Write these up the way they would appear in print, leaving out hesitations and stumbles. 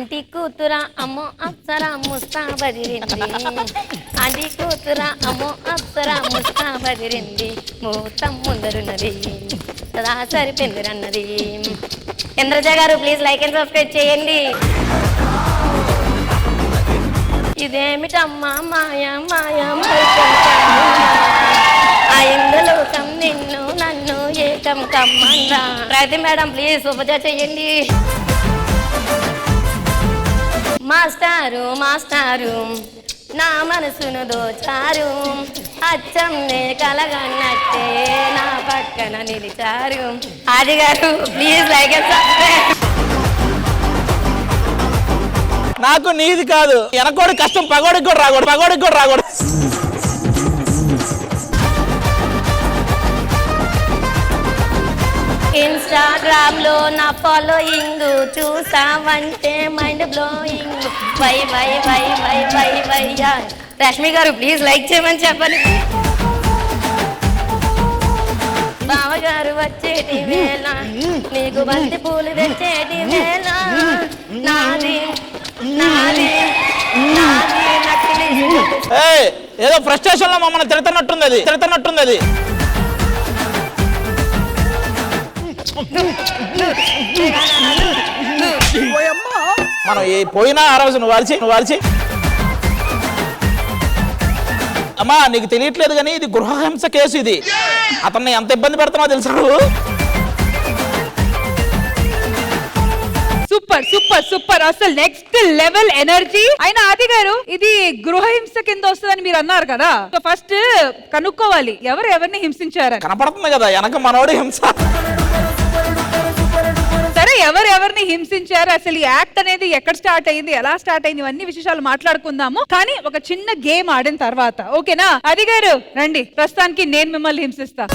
Aunty కూతురా అమ్మో Apsara ముస్తా బదిరింది aunty కూతురా అమ్మో అప్సరా ముస్తా బదిరింది మూతం ముందరున్నది సదా సరిపోయిందిరన్నది. ఇంద్రజ గారు ప్లీజ్ లైక్ అండ్ సబ్స్క్రైబ్ చేయండి. ఇదేమిటమ్మా మాయా మాయా ఇంద్రలోకం నిన్ను నన్ను ఏకం కమ్మందా. ప్రతి మేడం ప్లీజ్ ఉపజ చెయ్యండి. మాస్టారు మాస్టారు నా మనసును దోచారు అచ్చం నే కలగన్నట్టే నా పక్కన నిలిచారు. ఆది గారు ప్లీజ్ లైక్ అండ్ సబ్స్క్రైబ్. నాకు నీది కాదు వెనకోడి కష్టం పగోడికి కూడా రాకూడదు. ఇన్స్టాగ్రామ్ లో నా ఫాలోయింగ్ చూసావంటే mind blowing. Why why why why why why Rashmi గారు ప్లీజ్ లైక్ చేయమని చెప్పండి. బావగారు వచ్చేటి వేళ నీకు బంతి పూలు తెచ్చేటి వేళ నాది నాది నాది నకిలీ. ఏదో ఫ్రస్ట్రేషన్ లో మమ్మల్ని తిడుతున్నట్టుంది అది. మనం పోయినా ఆ రోజు నువ్వు వాల్చి అమ్మా నీకు తెలియట్లేదు కానీ ఇది గృహహింస కేసు. ఇది అతన్ని ఎంత ఇబ్బంది పెడుతున్నావు తెలుసా నువ్వు? సూపర్ సూపర్ సూపర్ అసలు నెక్స్ట్ లెవెల్ ఎనర్జీ. అయినా ఆది గారు ఇది గృహహింస కింద వస్తుందని మీరు అన్నారు కదా, సో ఫస్ట్ కనుక్కోవాలి ఎవరిని హింసించారని. కనపడుతుంది కదా వెనక మనోడి హింస. సరే ఎవరిని హింసించారు, అసలు ఈ యాక్ట్ అనేది ఎక్కడ స్టార్ట్ అయింది, ఎలా స్టార్ట్ అయింది, ఇవన్నీ విశేషాలు మాట్లాడుకుందాము. కానీ ఒక చిన్న గేమ్ ఆడిన తర్వాత ఓకేనా? ఆది గారు రండి, ప్రస్తుతానికి నేను మిమ్మల్ని హింసిస్తా.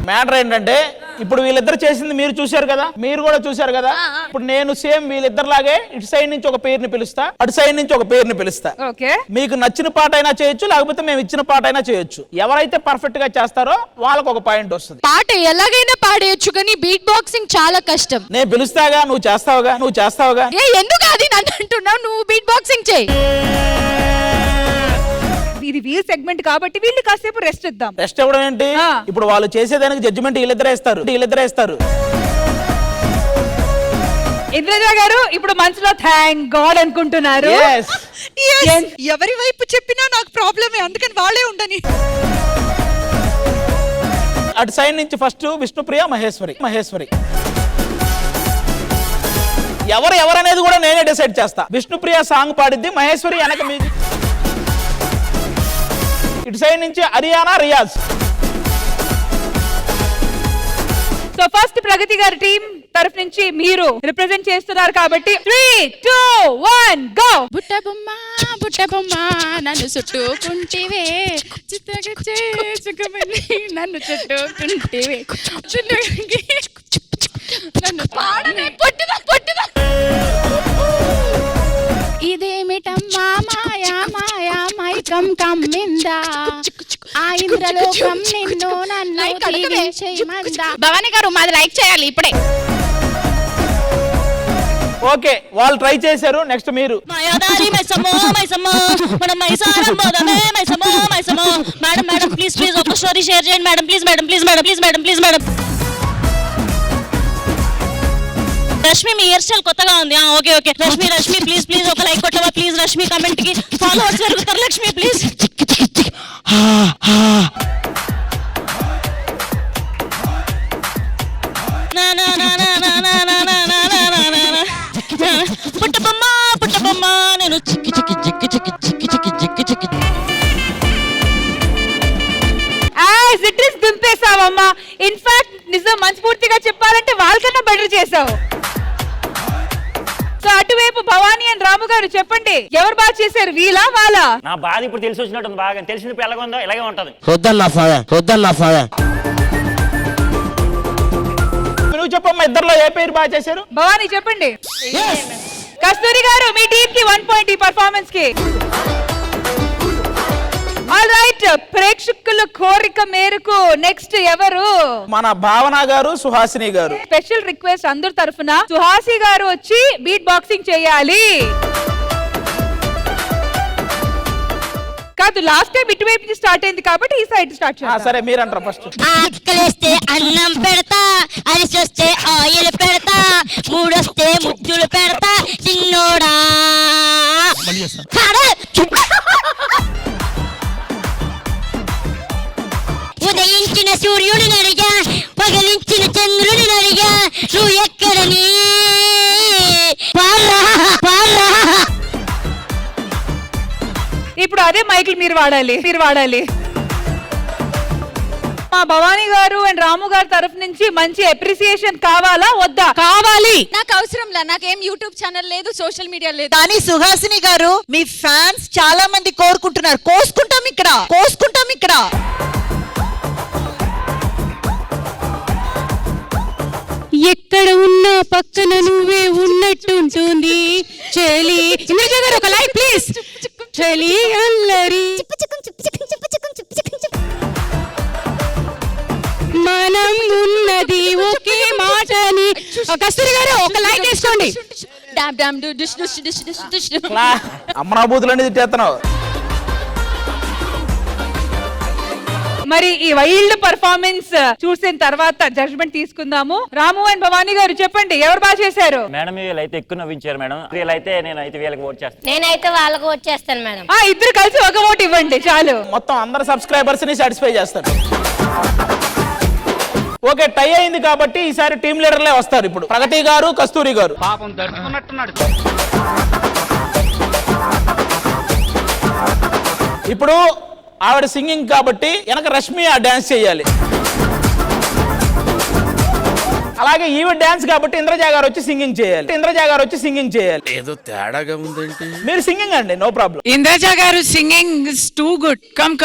మ్యాటర్ ఏంటంటే ఇప్పుడు వీళ్ళిద్దరు చేసింది మీరు చూశారు కదా, మీరు కూడా చూశారు కదా. ఇప్పుడు నేను సేమ్ వీళ్ళిద్దరులాగే ఇటు సైడ్ నుంచి ఒక పేరుని పిలుస్తా, అటు సైడ్ నుంచి ఒక పేరుని పిలుస్తా. ఓకే, మీకు నచ్చిన పాట అయినా చేయొచ్చు, లేకపోతే మేము ఇచ్చిన పాట అయినా చేయొచ్చు. ఎవరైతే పర్ఫెక్ట్ గా చేస్తారో వాళ్ళకు ఒక పాయింట్ వస్తుంది. పాట ఎలాగైనా పాడేయచ్చు కానీ బీట్ బాక్సింగ్ చాలా కష్టం. నేను పిలుస్తాగా, నువ్వు చేస్తావుగా. ఎందుకు అది నన్ను అంటున్నావు? నువ్వు బీట్ బాక్సింగ్ చేయి. ఇది వీల్ సెగ్మెంట్ కాబట్టి వీళ్ళు కాసేపు రెస్ట్ ఇద్దాం. రెస్ట్ ఇవ్వడం ఏంటి? ఇప్పుడు వాళ్ళు చేసేదానికి జడ్జిమెంట్ వీళ్ళిద్దరే ఇస్తారు. ఇంద్రజ గారు ఇప్పుడు మనసులో థ్యాంక్ గాడ్ అనుకుంటున్నారు. ఎవరి వైపు చెప్పినా నాకు ప్రాబ్లమే, అందుకని వాళ్ళే ఉండని. అటు సైడ్ నుంచి ఫస్ట్ విష్ణుప్రియ మహేశ్వరి. ఎవరనేది కూడా నేనే డిసైడ్ చేస్తా. విష్ణుప్రియ సాంగ్ పాడిద్ది, మహేశ్వరి వెనక మీది. ఇటు సైడ్ నుంచి హరియానా రియాజ్. సో ఫస్ట్ ప్రగతి గారి టీం తరఫు నుంచి మీరు రిప్రజెంట్ చేస్తున్నారు కాబట్టి 3, 2, 1 గో. బుట్ట బొమ్మ నన్ను చుట్టుకుంటివే, నన్ను చుట్టుకుంటివే, నన్ను పాడనే పొట్టిదా. ఇదేమిటమ్మా మాయా మైకం కమ్మిందా, ఆ ఇంద్రలోకం నిన్ను నన్ను దీవించేయమందా. భవానీ గారు మాది లైక్ చేయాలి ఇప్పుడే. ఓకే, వాళ్ళు ట్రై చేశారు. నెక్స్ట్ మీరు. మేడం ప్లీజ్ ఒక స్టోరీ షేర్ చేయండి madam. Please. Rashmi me hair style కొత్తగా ఉంది. ఓకే రష్మి ప్లీజ్ ఒక లైక్ కొట్టవా ప్లీజ్. రష్మి కమెంట్ కి ఫాలోవర్స్ పెరుగుతారు. లక్ష్మి ప్లీజ్. పుట్టబొమ్మ నేను దింపేశావమ్మా. ఇన్ఫాక్ట్ నిజం మనస్ఫూర్తిగా చెప్పాలంటే వాళ్ళకన్నా బెటర్ చేసావు. సో అటువైపు భవానీ అండ్ రాము గారు చెప్పండి, ఎవరు బాగా చేశారు, వీలా వాళ్ళా? నా బాధ ఇప్పుడు తెలిసి వచ్చినట్టు బాగా తెలిసింది. ఎలాగొందో ఇలాగే ఉంటది. నువ్వు చెప్పమ్మా, ఇద్దరులో ఏ పేరు బాగా చేశారు? భవానీ చెప్పండి. కస్తూరి గారు మీ టీం కి 1 పాయింట్ ఈ పర్ఫార్మెన్స్ కి. ఆల్ రైట్, ప్రేక్షకుల కోరిక మేరకు నెక్స్ట్ ఎవరు? మన భావన గారు, సుహాసిని గారు. స్పెషల్ రిక్వెస్ట్ అందరి తరఫున సుహాసి గారు వచ్చి బీట్ బాక్సింగ్ చేయాలి. కాదు, లాస్ట్ టైం ఇటువైపు నుంచి స్టార్ట్ అయింది కాబట్టి ఈ సైడ్ స్టార్ట్ చేద్దాం. సరే మీరంటారా ఫస్ట్? ఆకలిస్తే అన్నం పెడతా, అరిసొస్తే ఆయిల్ పెడతా, మూడొస్తే ముద్దులు పెడతా చిన్నోడా. ఉదయించిన సూర్యుడిని అడిగా, పగలించిన చంద్రుడిని అడిగా, నువ్వు ఎక్కడని ఇప్పుడు అదే మైకులు మీరు వాడాలి. మా భవానీ గారు అండ్ రాము గారి తరఫు నుంచి మంచి అప్రిసియేషన్ కావాలా వద్దా? కావాలి. నాకు అవసరం లే, నాకేం యూట్యూబ్ ఛానల్ లేదు, సోషల్ మీడియా లేదు. కానీ సుహాసిని గారు, మీ ఫ్యాన్స్ చాలా మంది కోరుకుంటున్నారు, కోసుకుంటాం ఇక్కడ. ఎక్కడ ఉన్నా పక్కన నువ్వే ఉన్నట్టుంటుంది చెలి. ఇంద్రజ గారు ఒక లైక్ ప్లీజ్. చెలి అల్లరి మనం ఉన్నది ఒకే మాటని. కస్తూరి గారు ఒక లైక్ వేసుకోండి. డామ్ డామ్ డు డిష్ డిష్ డిష్ డిష్ డిష్. అమరాబూతులన్నీ తిట్టేస్తున్నావు. మరి ఈ వైల్డ్ పర్ఫార్మెన్స్ చూసిన తర్వాత జడ్జ్మెంట్ తీసుకుందాము. రాము అండ్ భవానీ గారు చెప్పండి, ఎవరు బాగా చేశారు? మేడం వీళ్ళైతే ఎక్కువ నవ్వించారు మేడం. వీళ్ళైతే నేనైతే వీళ్ళకి ఓట్ చేస్తాను. నేనైతే వాళ్ళకు వచ్చేస్తాను మేడం. ఇద్దరు కలిసి ఒక ఓటు ఇవ్వండి చాలు. మొత్తం అందరు సబ్స్క్రైబర్స్ ని సాటిస్ఫై చేస్తారు. ఓకే, టై అయింది కాబట్టి ఈసారి టీమ్ లీడర్లే వస్తారు. ఇప్పుడు ప్రగతి గారు, కస్తూరి గారు. పాపం దడుచుకున్నట్టున్నాడు. ఇప్పుడు ఆవిడ సింగింగ్ కాబట్టి వెనక రష్మి ఆ డాన్స్ చేయాలి. అలాగే ఈవిడ డాన్స్ కాబట్టి ఇంద్రజ గారు వచ్చి సింగింగ్ చేయాలి. ఏదో తేడాగా ఉందేంటి? మీరు సింగింగ్ అండి, నో ప్రాబ్లం. ఇంద్రజ గారు singing is too good. Come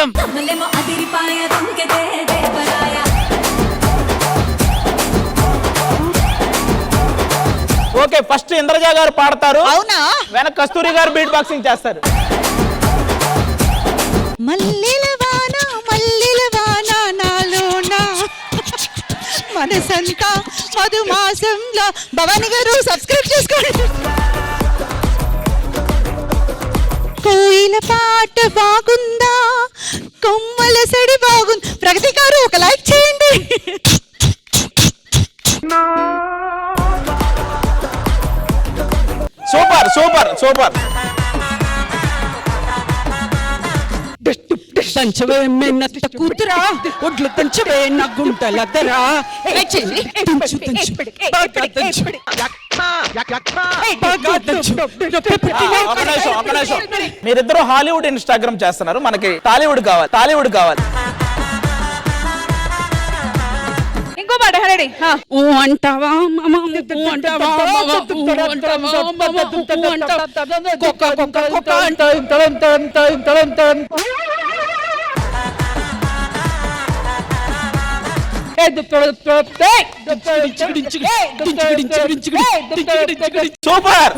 okay, first Indraja గారు పాడతారు. అవునా? వెనక కస్తూరి గారు బీట్ బాక్సింగ్ చేస్తారు. మల్లెల వాన నాలోన మనసంతా మధుమాసంలో. భవానీ గారు సబ్స్క్రైబ్ చేసుకోండి. కోయిల పాట బాగుందా, కొమ్మల సడి బాగుంది. ప్రగతి గారు ఒక లైక్ చేయండి. సూపర్. దంచవే మెన్నత్త కూతురా, ఒడ్లు దంచవే నా గుంటలద్దరా. ఒక నిమిషం. మీరిద్దరు హాలీవుడ్ ఇన్స్టాగ్రామ్ చేస్తున్నారు, మనకి టాలీవుడ్ కావాలి. ఇంకో మాట రెడీ. ఊ అంటావా మామ, ఊ అంటావా మామ, ఊ అంటావా మామ, ఊ అంటావా సూపర్.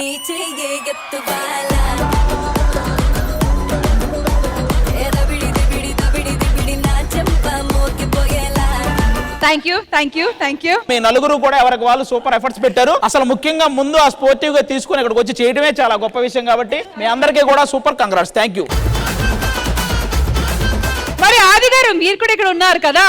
Thank you. మీ నలుగురు కూడా ఎవరికి వాళ్ళు సూపర్ ఎఫర్ట్స్ పెట్టారు. అసలు ముఖ్యంగా ముందు ఆ స్పోర్టివ్ గా తీసుకుని ఇక్కడికి వచ్చి చేయడమే చాలా గొప్ప విషయం. కాబట్టి మీ అందరికీ కూడా సూపర్ కంగ్రాట్స్. Thank you. మరి ఆది గారు, మీరు కూడా ఇక్కడ ఉన్నారు కదా.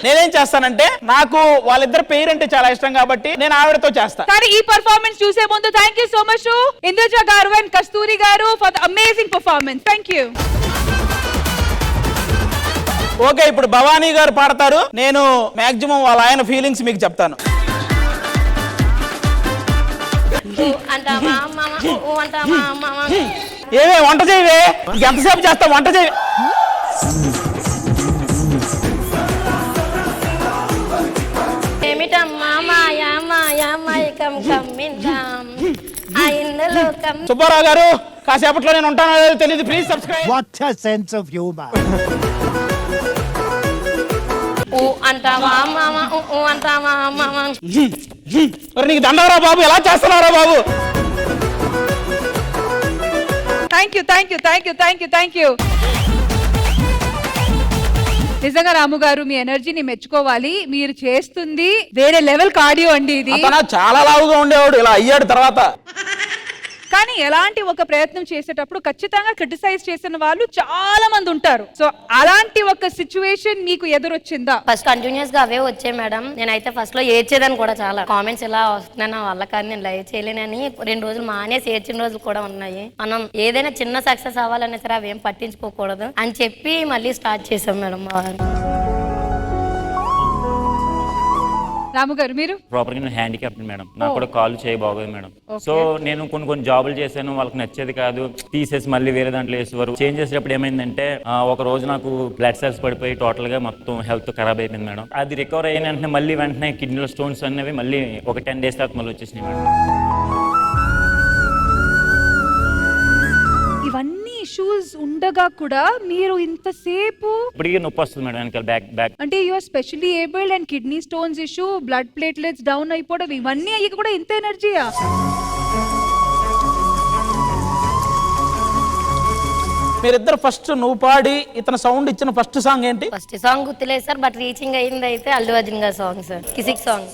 నేనేం చేస్తానంటే, నాకు వాళ్ళిద్దరు పేరు అంటే చాలా ఇష్టం కాబట్టి నేను ఆవిడతో చేస్తా. కానీ ఈ పర్ఫార్మెన్స్ చూసే ముందు thank you so much to Indraja గారు అండ్ కస్తూరి గారు for the amazing performance. Thank you. Okay, ఇప్పుడు భవానీ గారు పాడతారు. నేను మాక్సిమం వాళ్ళ ఆయన ఫీలింగ్స్ మీకు చెప్తాను. ఏమే వంట చేయవే, ఎంతసేపు చేస్తా వంట చేయ. ఏమిటమ్మా మాయా మైకం కమ్మిందాం ఆ ఇందులో సుబ్బారావు గారు, కాసేపట్లో నేను ఉంటానో లేదో తెలియదు. Please subscribe. What a sense of humor. ఊ అంటావా మామ, ఊ అంటావా మామ. నీకు దండవరా బాబు, ఎలా చేస్తున్నారా బాబు. Thank you. నిజంగా రాము గారు మీ ఎనర్జీని మెచ్చుకోవాలి. మీరు చేస్తుంది వేరే లెవెల్ కార్డియో అండి ఇది. అతను చాలా లావుగా ఉండేవాడు, ఇలా అయ్యాడు తర్వాత. కానీ ఎలాంటి ఒక ప్రయత్నం చేసేటప్పుడు ఖచ్చితంగా క్రిటిసైజ్ చేసిన వాళ్ళు చాలా మంది ఉంటారు. సో అలాంటి ఒక సిచ్యువేషన్ మీకు ఎదురొచ్చిందా? ఫస్ట్ కంటిన్యూస్ గా అవే వచ్చాయి మేడం. నేనైతే ఫస్ట్ లో ఏడ్చేదాన్ని కూడా, చాలా కామెంట్స్ ఇలా వస్తున్నాయి నా వల్ల కానీ నేను లైవ్ చేయలేనని 2 రోజులు మానేసి ఏడ్చిన రోజులు కూడా ఉన్నాయి. మనం ఏదైనా చిన్న సక్సెస్ అవ్వాలనే సరే అవేం పట్టించుకోకూడదు అని చెప్పి మళ్ళీ స్టార్ట్ చేసాం మేడం మా వారు. రాము గారు మీరు? ప్రాపర్ గా నేను హ్యాండిక్యాప్ మేడం, నాకు కూడా కాల్ చేయబోగదు మేడం. సో నేను కొన్ని జాబులు చేశాను, వాళ్ళకి నచ్చేది కాదు, తీసేసి మళ్ళీ వేరే దాంట్లో వేసేవారు. చేంజ్ చేసేటప్పుడు ఏమైందంటే ఒక రోజు నాకు బ్లడ్ సెల్స్ పడిపోయి టోటల్ గా మొత్తం హెల్త్ ఖరాబ్ అయిపోయింది మేడం. అది రికవర్ అయిన వెంటనే మళ్ళీ కిడ్నీలో స్టోన్స్ అనేవి మళ్ళీ ఒక 10 days తర్వాత మళ్ళీ వచ్చేసినాయి మేడం. ఇవన్నీ ఇష్యూస్ ఉండగా కూడా మీరు ఇంతసేపు ఇప్పటికీ నొప్పి వస్తుంది మేడం వెనకాల బ్యాక్. అంటే you're specially abled and kidney stones issue, blood platelets down అయిపోవడం, ఇవన్నీ అయ్యి కూడా ఇంత ఎనర్జీయా? మీరిద్దరు ఫస్ట్ నువ్వు పాడి ఇతను సౌండ్ ఇచ్చిన ఫస్ట్ సాంగ్ ఏంటి? ఫస్ట్ సాంగ్ గుర్తులేదు సార్, బట్ రీచింగ్ అయింది అయితే అల్లు అర్జున్ గారి song sir, Kissik song.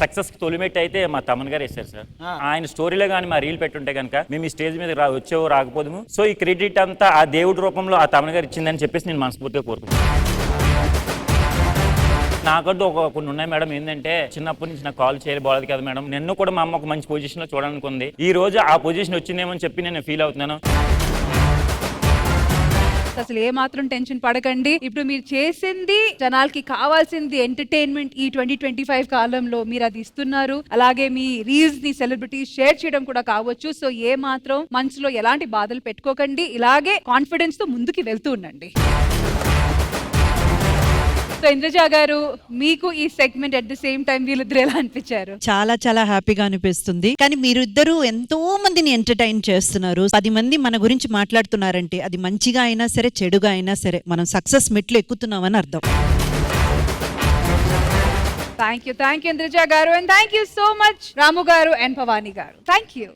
Success తొలిమెట్ అయితే మా తమన్ గారు వేశారు సార్. ఆయన స్టోరీలో కానీ మా రీల్ పెట్టుంటే కనుక మేము ఈ స్టేజ్ మీద వచ్చేవో రాకపోదుము. సో ఈ క్రెడిట్ అంతా ఆ దేవుడి రూపంలో ఆ తమన్ గారు ఇచ్చిందని చెప్పేసి నేను మనస్ఫూర్తిగా కోరుకుంటున్నాను. నాకంటూ కొన్ని ఉన్నాయి మేడం. ఏంటంటే చిన్నప్పటి నుంచి నాకు కాల్ చేయబోలేదు కదా మేడం, నిన్ను కూడా మా అమ్మ ఒక మంచి పొజిషన్ లో చూడాలనుకుంది. ఈ రోజు ఆ పొజిషన్ వచ్చిందేమో అని చెప్పి నేను ఫీల్ అవుతున్నాను. అసలు ఏ మాత్రం టెన్షన్ పడకండి. ఇప్పుడు మీరు చేసింది జనాలకి కావాల్సింది ఎంటర్టైన్మెంట్. ఈ 2025 కాలంలో మీరు అది ఇస్తున్నారు. అలాగే మీ రీల్స్ ని సెలబ్రిటీస్ షేర్ చేయడం కూడా కావచ్చు. సో ఏ మాత్రం మనసులో ఎలాంటి బాధలు పెట్టుకోకండి, ఇలాగే కాన్ఫిడెన్స్ తో ముందుకు వెళ్తూ ఉండండి. సో ఇంద్రజ గారు, మీకు ఈ segment at the same time వీళ్ళిద్దరు ఎలా అనిపించారు? చాలా చాలా హ్యాపీగా అనిపిస్తుంది. కానీ మీరిద్దరూ ఎంతో మందిని ఎంటర్టైన్ చేస్తున్నారు. 10 మంది మన గురించి మాట్లాడుతున్నారంటే అది మంచిగా అయినా సరే చెడుగా అయినా సరే మనం సక్సెస్ మెట్లు ఎక్కుతున్నామని అర్థం. థ్యాంక్ యూ ఇంద్రజ గారు, and thank you so much Ramu గారు అండ్ భవానీ గారు. Thank you.